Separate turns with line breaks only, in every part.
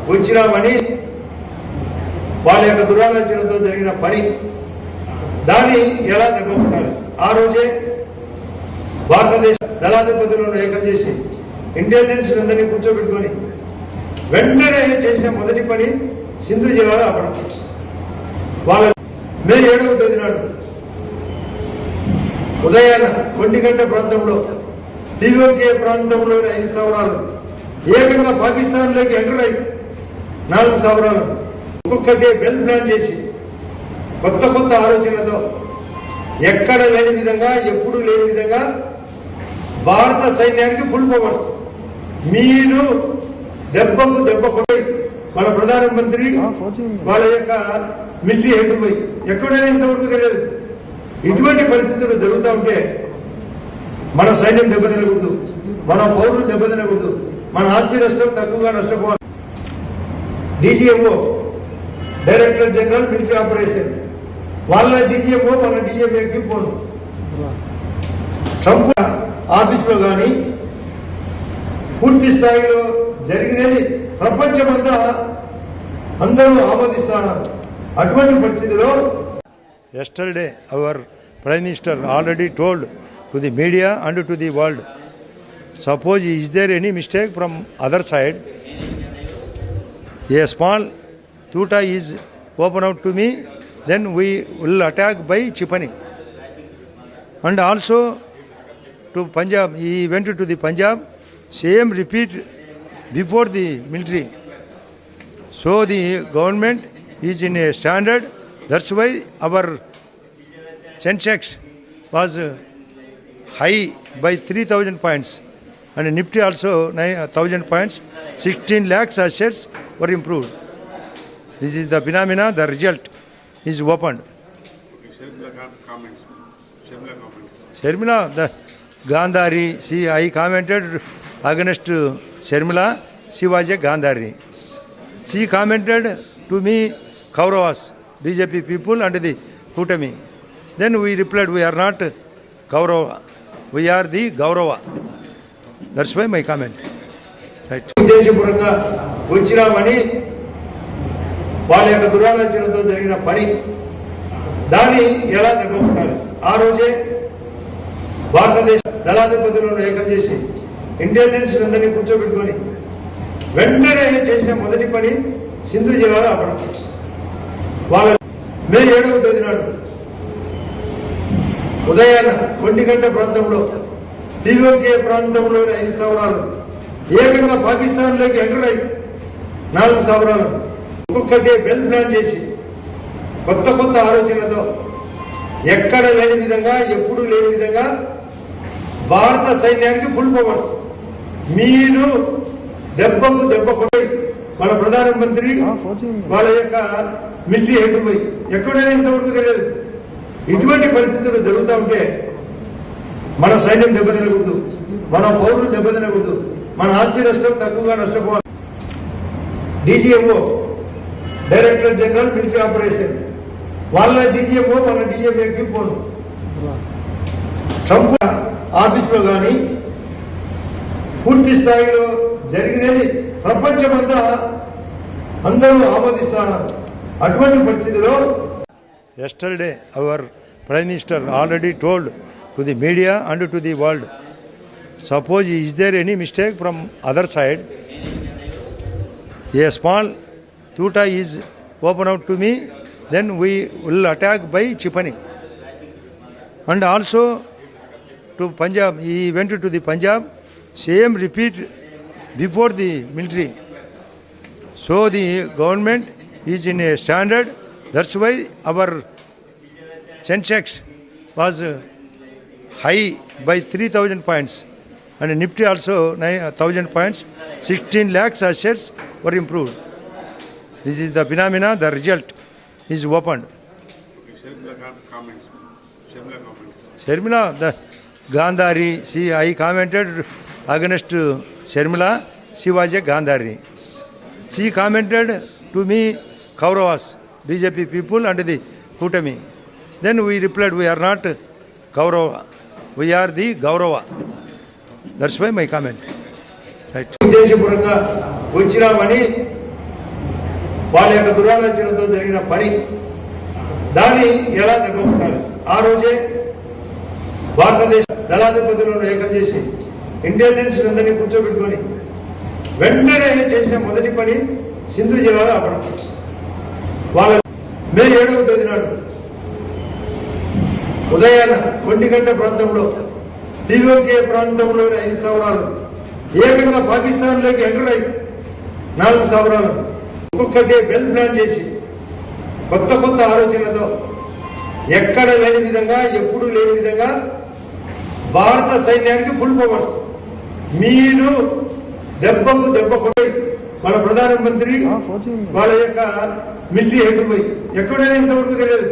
వచ్చినామని వాళ్ళ యొక్క దురాలోచనతో జరిగిన పని దాన్ని ఎలా దెబ్బకొట్టాలి. ఆ రోజే భారతదేశ దళాధిపతులను ఏకం చేసి ఇంటెలిజెన్స్ అందరినీ కూర్చోబెట్టుకొని వెంటనే చేసిన మొదటి పని సింధు జిల్లాలో ఆపడం. వాళ్ళ మే 7వ తేదీ నాడు ఉదయాన కొంటిగంట ప్రాంతంలో టీఓకే ప్రాంతంలోని 5 స్థావరాలు ఏకంగా పాకిస్తాన్లోకి ఎంటర్ అయ్యి 4 స్థావరాలు ఒక్కొక్కటే వెల్ ప్లాన్ చేసి కొత్త కొత్త ఆలోచనలతో ఎక్కడ లేని విధంగా ఎప్పుడు లేని విధంగా భారత సైన్యానికి ఫుల్ పవర్స్. మీరు దెబ్బకు దెబ్బ కొట్టి మన ప్రధానమంత్రి వాళ్ళ యొక్క మిలిటరీ హెడ్ పోయి ఎక్కడైనా ఇంతవరకు తెలియదు. ఇటువంటి పరిస్థితులు జరుగుతూ ఉంటే మన సైన్యం దెబ్బతినకూడదు, మన పౌరులు దెబ్బతినకూడదు, మన ఆస్తి నష్టం తక్కువగా నష్టపోవాలి. DGMO director general military operation వాళ్ళ డీజీఎంఓ మన డీజీఎంఏకి పోను. ట్రంప్ ఆఫీసులో కానీ పూర్తి స్థాయిలో జరిగినది ప్రపంచమంతా అందరూ ఆమోదిస్తున్నారు. అటువంటి పరిస్థితిలో
yesterday our Prime Minister already told to the media and to the world, suppose is there any mistake from other side, a small tuta is open out to me, then we will attack by Chipani. And also to Punjab, he went to the Punjab, same repeat before the military. So the government is in a standard. That's why our Sensex was high by 3,000 points and Nifty also 9,000 points. 16 lakhs assets were improved. This is the phenomena. The result is opened. Sharmila, the Gandhari. See, I commented against Sharmila. She was a Gandhari. She commented to me, Kauravas, BJP people and the Kutami. Then we replied, we are not Kaurava, we are the Gaurava. That's why my comment. Right.
ఉద్దేశపూర్వకంగా వచ్చినామని వాళ్ళ యొక్క దురాలోచనతో జరిగిన పని దాన్ని ఎలా దెబ్బకొట్టాలి. ఆ రోజే భారతదేశ దళాధిపతులను ఏకం చేసి ఇంటెలిజెన్స్ అందరినీ కూర్చోబెట్టుకొని వెంటనే చేసిన మొదటి పని సింధు జిల్లాలో ఆపడం. వాళ్ళ మే 7వ తేదీ నాడు ఉదయాన కొంటిగంట ప్రాంతంలో టీఓకే ప్రాంతంలోని 5 స్థావరాలు ఏకంగా పాకిస్తాన్లోకి ఎంటర్ అయ్యి 4 స్థావరాలు ఒక్కొక్కటే వెల్ ప్లాన్ చేసి కొత్త కొత్త ఆలోచనలతో ఎక్కడ లేని విధంగా ఎప్పుడు లేని విధంగా భారత సైన్యానికి ఫుల్ పవర్స్. మీరు దెబ్బకు దెబ్బ కొట్టి మన ప్రధానమంత్రి వాళ్ళ యొక్క మిలిటరీ హెడ్ పోయి ఎక్కడైనా ఇంతవరకు తెలియదు. ఇటువంటి పరిస్థితులు జరుగుతూ ఉంటే మన సైన్యం దెబ్బతినకూడదు, మన పౌరులు దెబ్బతినకూడదు, మన ఆస్తి నష్టం తక్కువగా నష్టపోవాలి. DGMO director general military operation వాళ్ళ డీజీఎంఓ మన డీజీఎంఏకి పోను. ట్రంప్ ఆఫీసులో కానీ పూర్తి స్థాయిలో జరిగినది ప్రపంచమంతా అందరూ ఆమోదిస్తున్నారు. అటువంటి పరిస్థితిలో
yesterday our Prime Minister already told to the media and to the world, suppose is there any mistake from other side, a small tuta is open out to me, then we will attack by Chipani. And also to Punjab, he went to the Punjab, same repeat before the military. So the government is in a standard. That's why our Sensex was high by 3,000 points and Nifty also 9,000 points. 16 lakhs assets were improved. This is the phenomena. The result is opened. Sharmila, the Gandhari. See, I commented against Sharmila. She was a Gandhari. She commented to me, Kauravas, BJP people and the Kutami. Then we replied, we are not Kaurava, we are the Gaurava. That's why my comment. Right.
ఉద్దేశపూర్వకంగా వచ్చినామని వాళ్ళ యొక్క దురాలోచనతో జరిగిన పని దాన్ని ఎలా దెబ్బకొట్టాలి. ఆ రోజే భారతదేశ దళాధిపతులను ఏకం చేసి ఇంటెలిజెన్స్ అందరినీ కూర్చోబెట్టుకొని వెంటనే చేసిన మొదటి పని సింధు జిల్లాలో ఆపడం. వాళ్ళ మే 7వ తేదీ నాడు ఉదయాన 1 గంట ప్రాంతంలో టీఓకే ప్రాంతంలోని 5 స్థావరాలు ఏకంగా పాకిస్తాన్లోకి ఎంటర్ అయి 4 స్థావరాలు ఒక్కొక్కటి వెల్ ప్లాన్ చేసి కొత్త కొత్త ఆలోచనలతో ఎక్కడ లేని విధంగా ఎప్పుడు లేని విధంగా భారత సైన్యానికి ఫుల్ పవర్స్. మీరు దెబ్బకు దెబ్బ కొట్టి మన ప్రధానమంత్రి వాళ్ళ యొక్క మిలిటరీ హెడ్ పోయి ఎక్కడైనా ఇంతవరకు తెలియదు.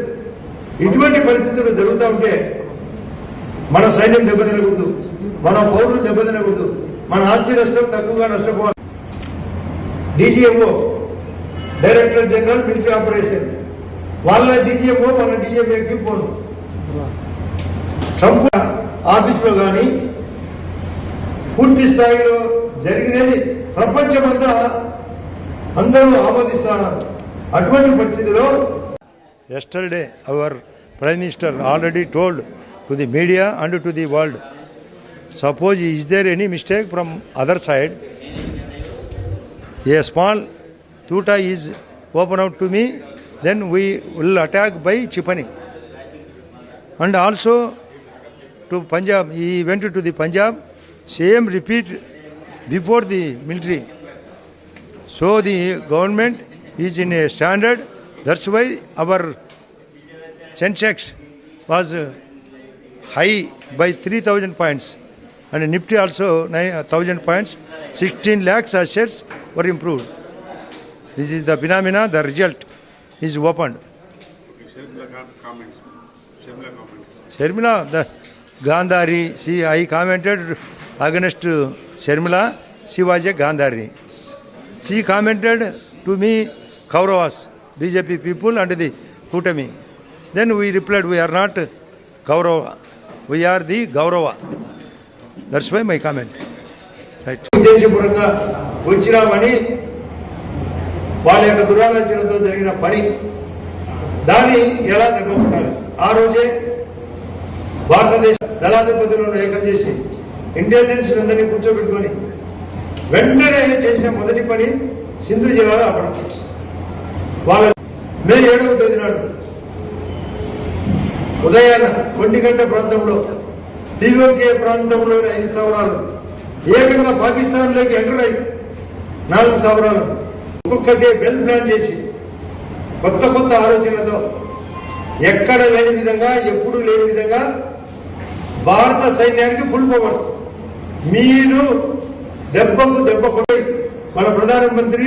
ఇటువంటి పరిస్థితులు జరుగుతూ ఉంటే మన సైన్యం దెబ్బతినకూడదు, మన పౌరులు దెబ్బతినకూడదు, మన ఆస్తి నష్టం తక్కువగా నష్టపోవాలి. DGMO director general military operation వాళ్ళ డీజీఎంఓ మన డీజీఎంఏకి పోను. ట్రంప్ ఆఫీసులో కానీ పూర్తి స్థాయిలో జరిగినది ప్రపంచమంతా అందరూ ఆమోదిస్తున్నారు. అటువంటి పరిస్థితిలో
Yesterday, our Prime Minister already told to the media and to the world, suppose is there any mistake from other side, a small tuta is open out to me, then we will attack by Chipani. And also to Punjab, he went to the Punjab, same repeat before the military. So the government is in a standard. That's why our Sensex was high by 3,000 points and Nifty also 9,000 points. 16 lakhs assets were improved. This is the phenomena. The result is opened. Sharmila, the Gandhari. See, I commented against Sharmila. She was a Gandhari. She commented to me, Kauravas, BJP people and the Kutami. Then we replied, we are not Kaurava, we are the Gaurava. That's why my comment. Right.
ఉద్దేశపూర్వకంగా వచ్చినామని వాళ్ళ యొక్క దురాలోచనతో జరిగిన పని దాన్ని ఎలా దెబ్బకొట్టాలి. ఆ రోజే భారతదేశ దళాధిపతులను ఏకం చేసి ఇంటెలిజెన్స్ అందరినీ కూర్చోబెట్టుకొని వెంటనే చేసిన మొదటి పని సింధు జిల్లాలో ఆపడం. వాళ్ళ మే 7వ తేదీ నాడు ఉదయాన 1 గంట ప్రాంతంలో టీఓకే ప్రాంతంలోని 5 స్థావరాలు ఏకంగా పాకిస్తాన్లోకి ఎంటర్ అయి 4 స్థావరాలు ఒక్కొక్కటి వెల్ ప్లాన్ చేసి కొత్త కొత్త ఆలోచనలతో ఎక్కడ లేని విధంగా ఎప్పుడు లేని విధంగా భారత సైన్యానికి ఫుల్ పవర్స్. మీరు దెబ్బకు దెబ్బ కొట్టి మన ప్రధానమంత్రి